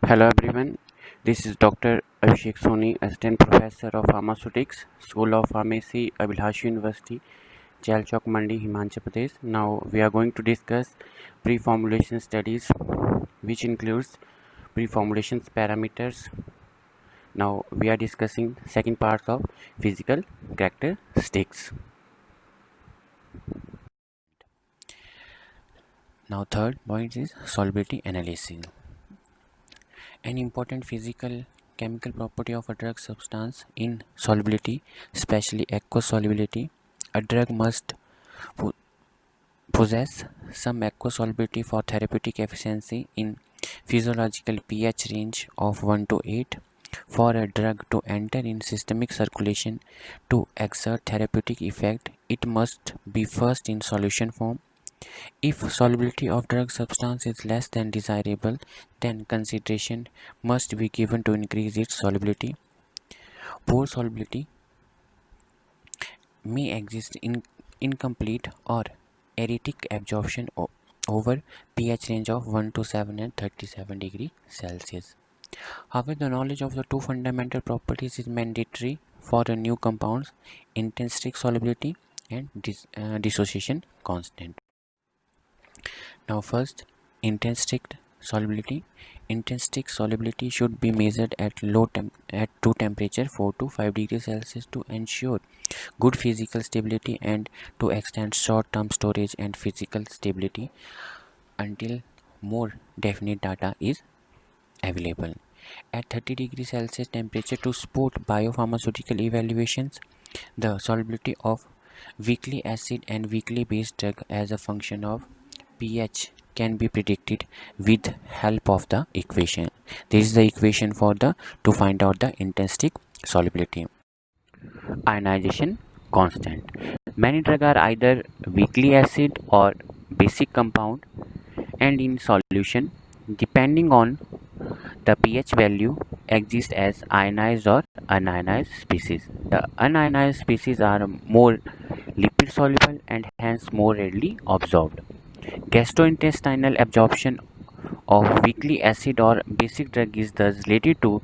Hello everyone, this is Dr. Abhishek Soni, Assistant Professor of Pharmaceutics, School of Pharmacy, Abhilash University, Chalchok Mandi, Himachal Pradesh. Now we are going to discuss pre-formulation studies, which includes pre-formulations parameters. Now we are discussing second part of physical characteristics. Now third point is solubility analysis. An important physical chemical property of a drug substance in solubility, especially aqueous solubility. A drug must possess some aqueous solubility for therapeutic efficacy in physiological pH range of 1 to 8. For a drug to enter in systemic circulation to exert therapeutic effect, it must be first in solution form. If solubility of drug substance is less than desirable, then consideration must be given to increase its solubility. Poor solubility may exist in incomplete or erratic absorption over pH range of 1 to 7 and 37 degree Celsius. However, the knowledge of the two fundamental properties is mandatory for the new compounds: intrinsic solubility and dissociation constant. Now first, intrinsic solubility. Intrinsic solubility should be measured at at room temperature 4 to 5 degrees Celsius to ensure good physical stability and to extend short-term storage and physical stability until more definite data is available. At 30 degrees Celsius temperature to support biopharmaceutical evaluations, the solubility of weakly acid and weakly base drug as a function of pH can be predicted with help of the equation. This is the equation for the to find out the intrinsic solubility. Ionization constant. Many drugs are either weakly acid or basic compound and in solution depending on the pH value exist as ionized or unionized species. The unionized species are more lipid soluble and hence more readily absorbed. Gastrointestinal absorption of weakly acid or basic drug is thus related to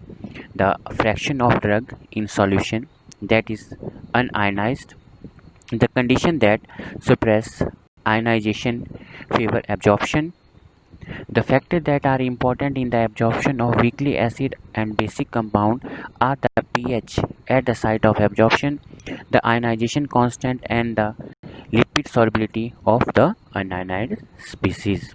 the fraction of drug in solution that is unionized. The condition that suppress ionization favor absorption. The factors that are important in the absorption of weakly acid and basic compound are the pH at the site of absorption, the ionization constant, and the lipid solubility of the unionized species.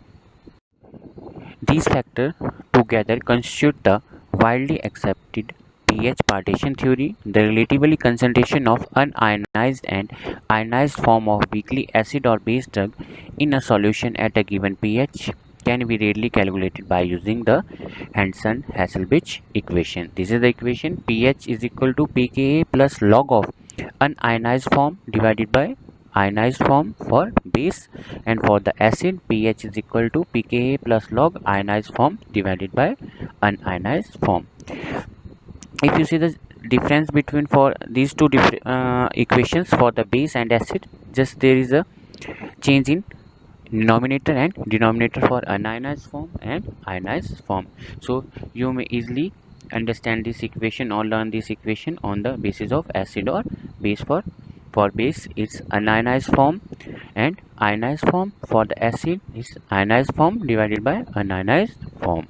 These factors together constitute the widely accepted pH partition theory. The relatively concentration of unionized and ionized form of weakly acid or base drug in a solution at a given pH can be readily calculated by using the Hansen-Hasselbalch equation. This is the equation: pH is equal to pKa plus log of unionized form divided by ionized form for base, and for the acid pH is equal to pKa plus log ionized form divided by unionized form. If you see the difference between for these two equations for the base and acid, just there is a change in numerator and denominator for unionized form and ionized form. So you may easily understand this equation or learn this equation on the basis of acid or base. For base it's unionized form and ionized form. For the acid is ionized form divided by unionized form.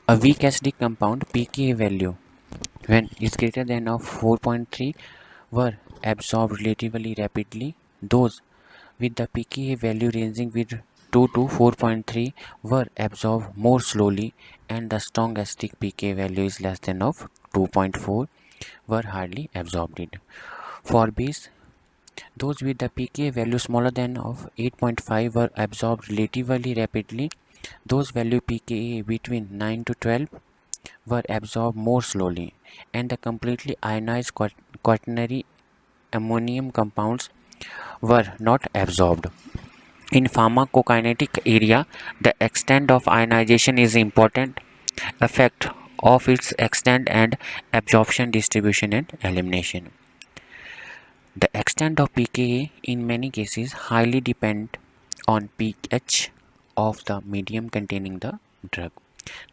A weak acidic compound pKa value when is greater than of 4.3 were absorbed relatively rapidly. Those with the pKa value ranging with 2 to 4.3 were absorbed more slowly, and the strong acidic pKa value is less than of 2.4 were hardly absorbed. For base, those with the pKa value smaller than of 8.5 were absorbed relatively rapidly. Those value pKa between 9 to 12 were absorbed more slowly, and the completely ionized quaternary ammonium compounds were not absorbed. In pharmacokinetic area, the extent of ionization is important effect of its extent and absorption, distribution, and elimination. The extent of pKa in many cases highly depend on pH of the medium containing the drug.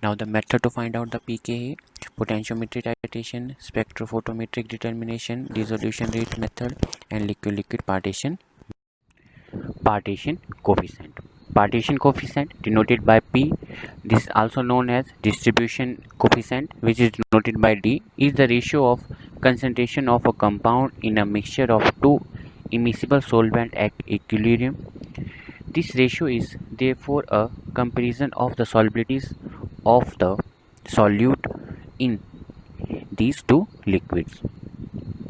Now the method to find out the pKa: potentiometry titration, spectrophotometric determination, dissolution rate method, and liquid-liquid partition coefficient. Partition coefficient denoted by P, this is also known as distribution coefficient, which is denoted by D, is the ratio of concentration of a compound in a mixture of two immiscible solvent at equilibrium. This ratio is therefore a comparison of the solubilities of the solute in these two liquids.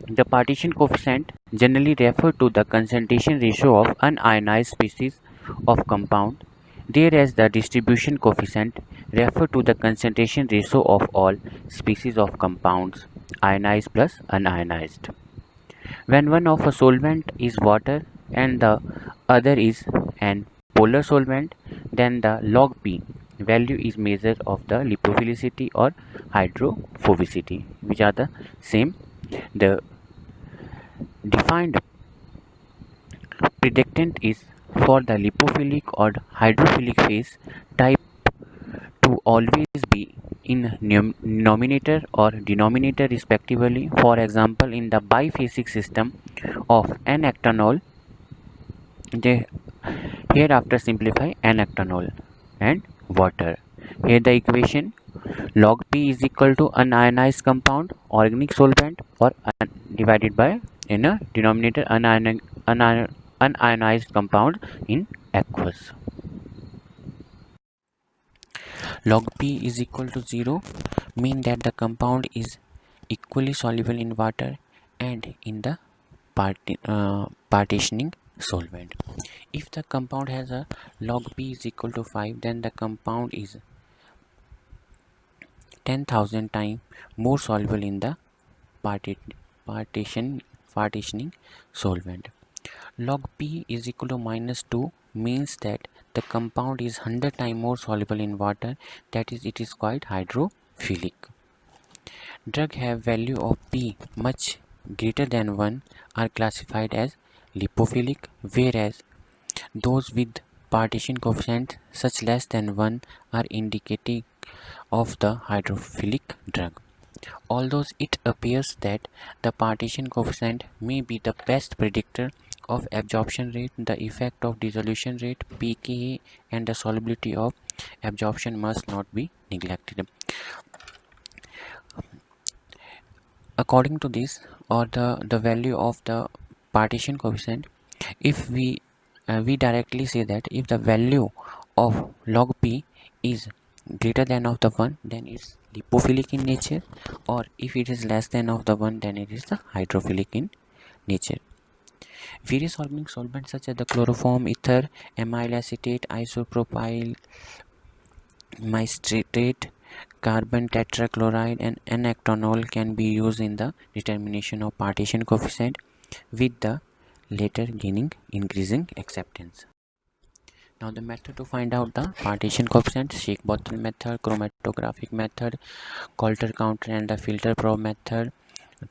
The partition coefficient generally refers to the concentration ratio of unionized species of compound, whereas the distribution coefficient refers to the concentration ratio of all species of compounds, ionized plus unionized. When one of a solvent is water and the other is an polar solvent, then the log P value is measure of the lipophilicity or hydrophobicity, which are the same. The defined predictant is for the lipophilic or hydrophilic phase type to always be in numerator or denominator respectively. For example, in the biphasic system of N-octanol, they hereafter simplify N-octanol and water. Here the equation: log P is equal to unionized compound, organic solvent, or divided by in a denominator unionized compound in aqueous. Log P is equal to 0 mean that the compound is equally soluble in water and in the partitioning solvent. If the compound has a log P is equal to 5, then the compound is 10,000 times more soluble in the partitioning solvent. Log P is equal to -2 means that the compound is 100 times more soluble in water, that is, it is quite hydrophilic. Drugs have value of P much greater than 1 are classified as lipophilic, whereas those with partition coefficient such less than 1 are indicative of the hydrophilic drug. Although it appears that the partition coefficient may be the best predictor of absorption rate, the effect of dissolution rate, pKa, and the solubility of absorption must not be neglected. According to this, or the value of the partition coefficient, if we directly say that if the value of log P is greater than of the 1, then it's lipophilic in nature, or if it is less than of the 1, then it is the hydrophilic in nature. Various organic solvents such as the chloroform, ether, amyl acetate, isopropyl mystrate, carbon tetrachloride, and N-octanol can be used in the determination of partition coefficient, with the later gaining increasing acceptance. Now the method to find out the partition coefficient: shake bottle method, chromatographic method, Coulter counter and the filter probe method,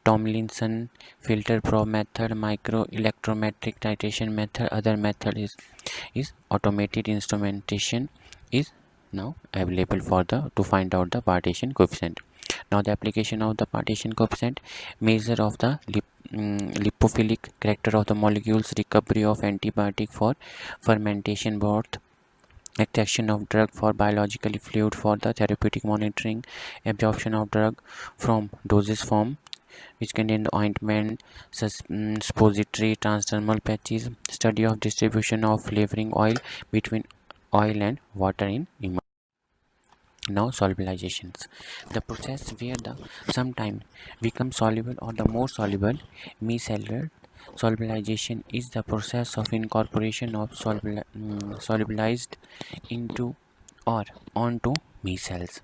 Tomlinson filter probe method, microelectrometric titration method. Other method is automated instrumentation is now available for the to find out the partition coefficient. Now the application of the partition coefficient: measure of the lipophilic character of the molecules, recovery of antibiotic for fermentation broth, extraction of drug for biologically fluid for the therapeutic monitoring, absorption of drug from dosage form which contain the ointment, suppository, transdermal patches, study of distribution of flavoring oil between oil and water in immersion. Now solubilizations: the process where the sometime become soluble or the more soluble micellar solubilization is the process of incorporation of solubilized into or onto micelles.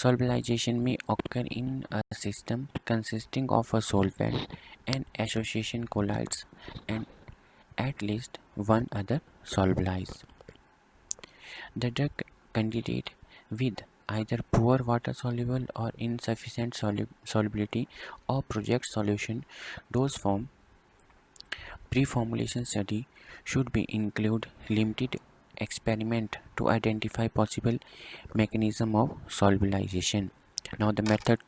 Solubilization may occur in a system consisting of a solvent and association colloids and at least one other solubilized. The drug candidate with either poor water soluble or insufficient solubility or project solution dose form pre-formulation study should be include limited experiment to identify possible mechanism of solubilization. Now the method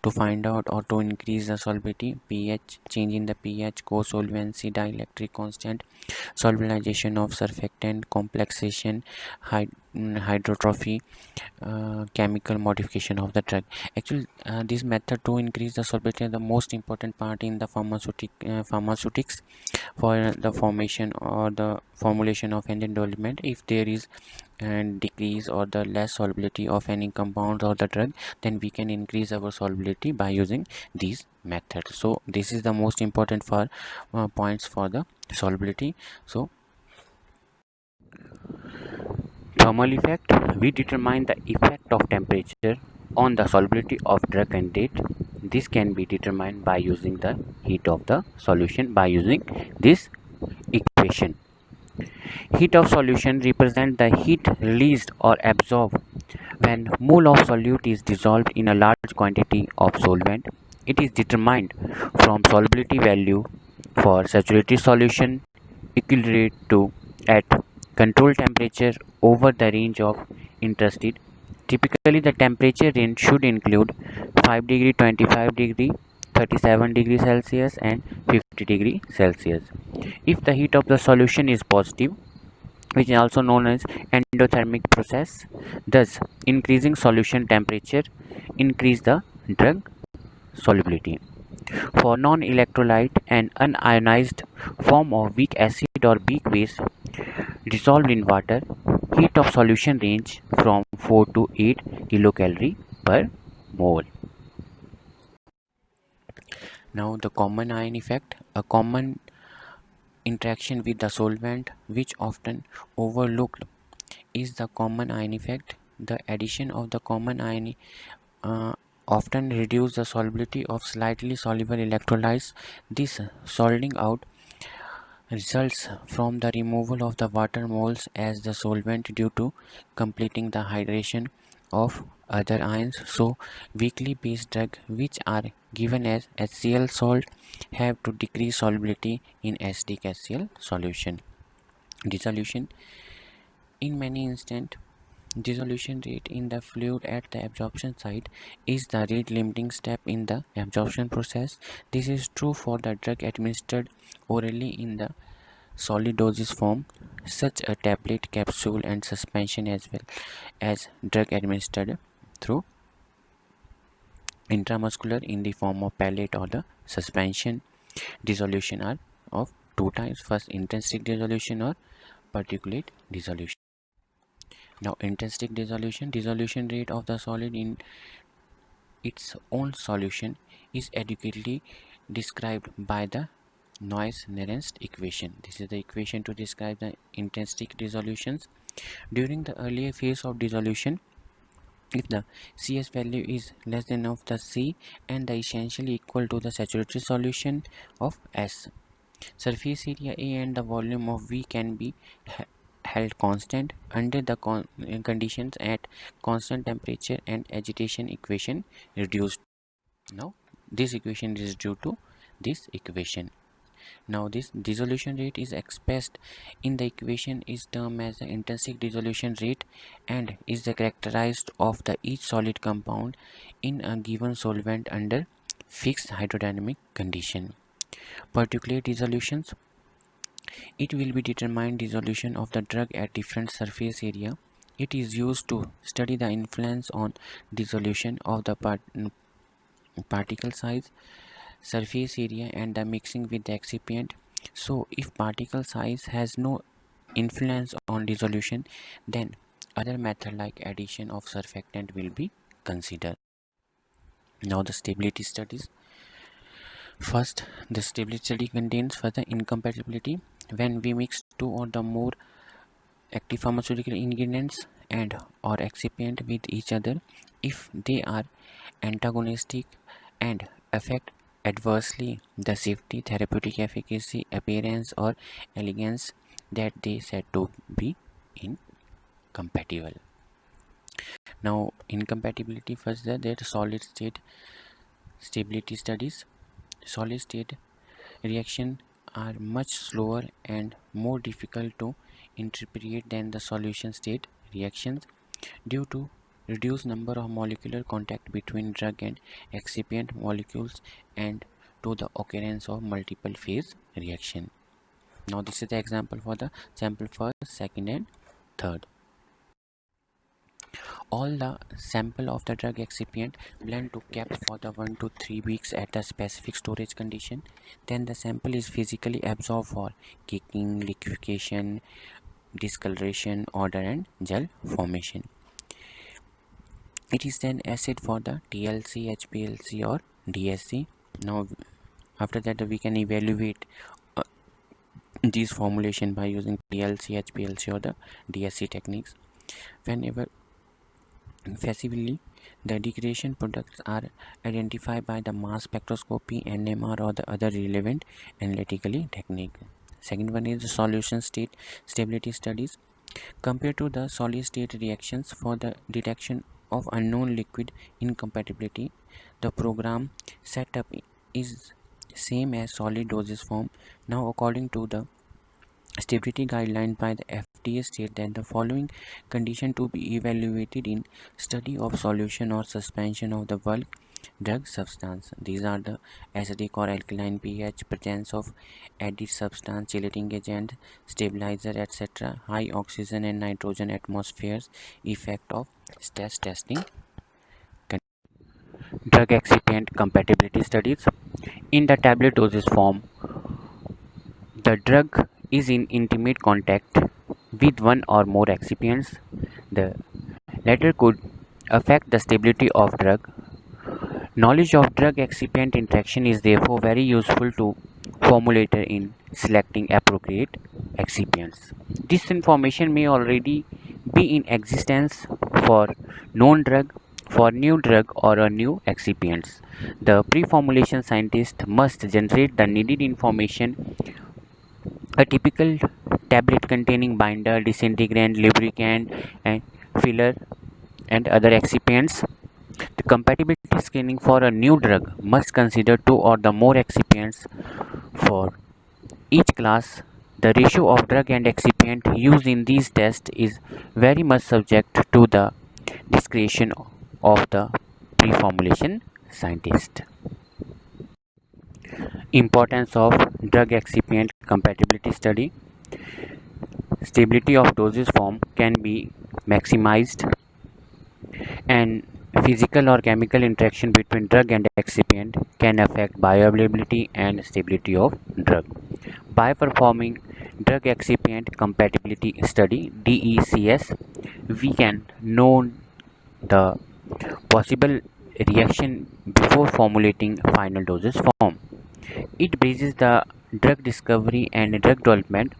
to find out or to increase the solubility: pH, change in the pH, co-solvency, dielectric constant, solubilization of surfactant, complexation, hydrotrophy, chemical modification of the drug. Actually, this method to increase the solubility is the most important part in the pharmaceutics for the formation or the formulation of any development. If there is and decrease or the less solubility of any compound or the drug, then we can increase our solubility by using these methods. So this is the most important for points for the solubility. So thermal effect: we determine the effect of temperature on the solubility of drug candidate. This can be determined by using the heat of the solution by using this equation. Heat of solution represents the heat released or absorbed when mole of solute is dissolved in a large quantity of solvent. It is determined from solubility value for saturated solution equilibrate to at control temperature over the range of interested. Typically, the temperature range should include 5 degree, 25 degree, 37 degree Celsius and 50 degree Celsius. If the heat of the solution is positive, which is also known as endothermic process, thus increasing solution temperature increase the drug solubility. For non-electrolyte and unionized form of weak acid or weak base dissolved in water, heat of solution range from 4 to 8 kilocalorie per mole. Now the common ion effect: a common interaction with the solvent which often overlooked is the common ion effect. The addition of the common ion often reduces the solubility of slightly soluble electrolytes. This solving out results from the removal of the water moles as the solvent due to completing the hydration of other ions. So weakly based drugs which are given as HCl salt have to decrease solubility in acidic HCl solution. Dissolution: in many instances, dissolution rate in the fluid at the absorption site is the rate limiting step in the absorption process. This is true for the drug administered orally in the solid dosage form, such a tablet, capsule and suspension, as well as drug administered through intramuscular in the form of pellet or the suspension. Dissolution are of two types: first, intrinsic dissolution or particulate dissolution. Now intrinsic dissolution rate of the solid in its own solution is adequately described by the Noyes-Nernst equation. This is the equation to describe the intrinsic dissolutions. During the earlier phase of dissolution, if the CS value is less than of the C and the essentially equal to the saturated solution of S, surface area A and the volume of V can be held constant under the conditions at constant temperature and agitation. Equation reduced. Now this equation is due to this equation. Now this dissolution rate is expressed in the equation is termed as the intrinsic dissolution rate and is the characterized of the each solid compound in a given solvent under fixed hydrodynamic condition. Particulate dissolutions: it will be determined dissolution of the drug at different surface area. It is used to study the influence on dissolution of the particle size, surface area and the mixing with the excipient. So if particle size has no influence on dissolution, then other method like addition of surfactant will be considered. Now the stability studies. First, the stability study contains further incompatibility. When we mix two or the more active pharmaceutical ingredients and or excipient with each other, if they are antagonistic and affect adversely the safety, therapeutic efficacy, appearance or elegance, that they said to be incompatible. Now incompatibility: first, there solid state stability studies. Solid state reaction are much slower and more difficult to intermediate than the solution state reactions due to reduced number of molecular contact between drug and excipient molecules and to the occurrence of multiple phase reaction. Now this is the example for the sample first, second and third. All the sample of the drug excipient blend to kept for the 1 to 3 weeks at the specific storage condition. Then the sample is physically absorbed for caking, liquefaction, discoloration, odor and gel formation. It is then acid for the TLC, HPLC or DSC. Now after that we can evaluate these formulation by using TLC, HPLC or the DSC techniques. Whenever feasibly, the degradation products are identified by the mass spectroscopy, NMR or the other relevant analytically technique. Second one is the solution state stability studies. Compared to the solid state reactions for the detection of unknown liquid incompatibility, the program setup is same as solid dosage form. Now according to the stability guidelines by the FDA state that the following condition to be evaluated in study of solution or suspension of the bulk drug substance. These are the acidic or alkaline pH, presence of added substance, chelating agent, stabilizer, etc., high oxygen and nitrogen atmospheres, effect of stress testing. Drug excipient compatibility studies. In the tablet dosage form, the drug is in intimate contact with one or more excipients. The latter could affect the stability of drug. Knowledge of drug excipient interaction is therefore very useful to formulator in selecting appropriate excipients. This information may already be in existence for known drug, for new drug or a new excipients. The pre-formulation scientist must generate the needed information. A typical tablet containing binder, disintegrant, lubricant and filler and other excipients. The compatibility screening for a new drug must consider two or the more excipients for each class. The ratio of drug and excipient used in these tests is very much subject to the discretion of the pre-formulation scientist. Importance of drug excipient compatibility study. Stability of dosage form can be maximized and physical or chemical interaction between drug and excipient can affect bioavailability and stability of drug. By performing drug excipient compatibility study DECS, we can know the possible reaction before formulating final dosage form. It bridges the drug discovery and drug development.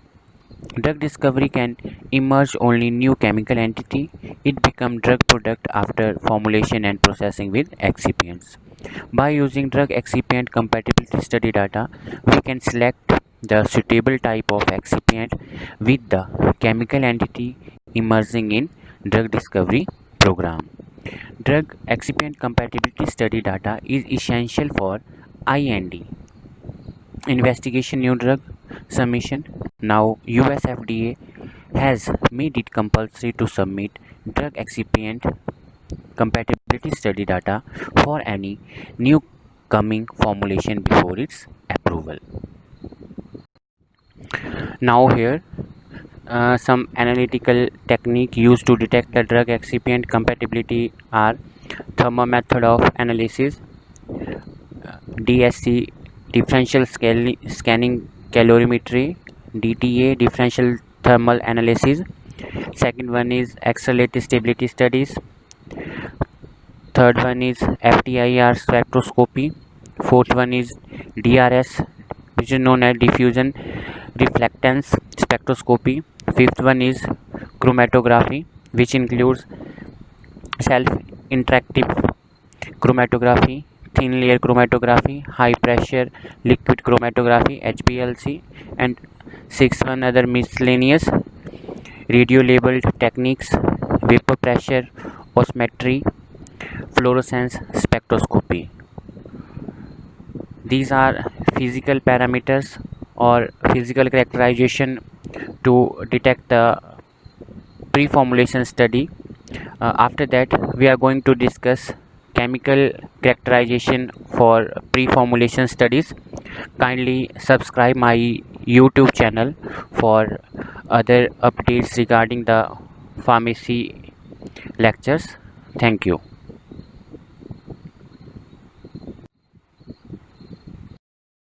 Drug discovery can emerge only new chemical entity. It becomes drug product after formulation and processing with excipients. By using drug excipient compatibility study data, we can select the suitable type of excipient with the chemical entity emerging in drug discovery program. Drug excipient compatibility study data is essential for IND investigation new drug submission. Now US FDA has made it compulsory to submit drug excipient compatibility study data for any new coming formulation before its approval. Now here some analytical technique used to detect the drug excipient compatibility are thermal method of analysis, DSC differential scanning calorimetry, DTA differential thermal analysis. Second one is accelerated stability studies. Third one is FTIR spectroscopy. Fourth one is DRS, which is known as diffusion reflectance spectroscopy. Fifth one is chromatography, which includes self-interactive chromatography, thin layer chromatography, high pressure liquid chromatography HPLC, and sixth one other miscellaneous radio labeled techniques, vapor pressure osmometry, fluorescence spectroscopy. These are physical parameters or physical characterization to detect the pre-formulation study. After that, we are going to discuss chemical characterization for pre-formulation studies. Kindly subscribe my YouTube channel for other updates regarding the pharmacy lectures. Thank you.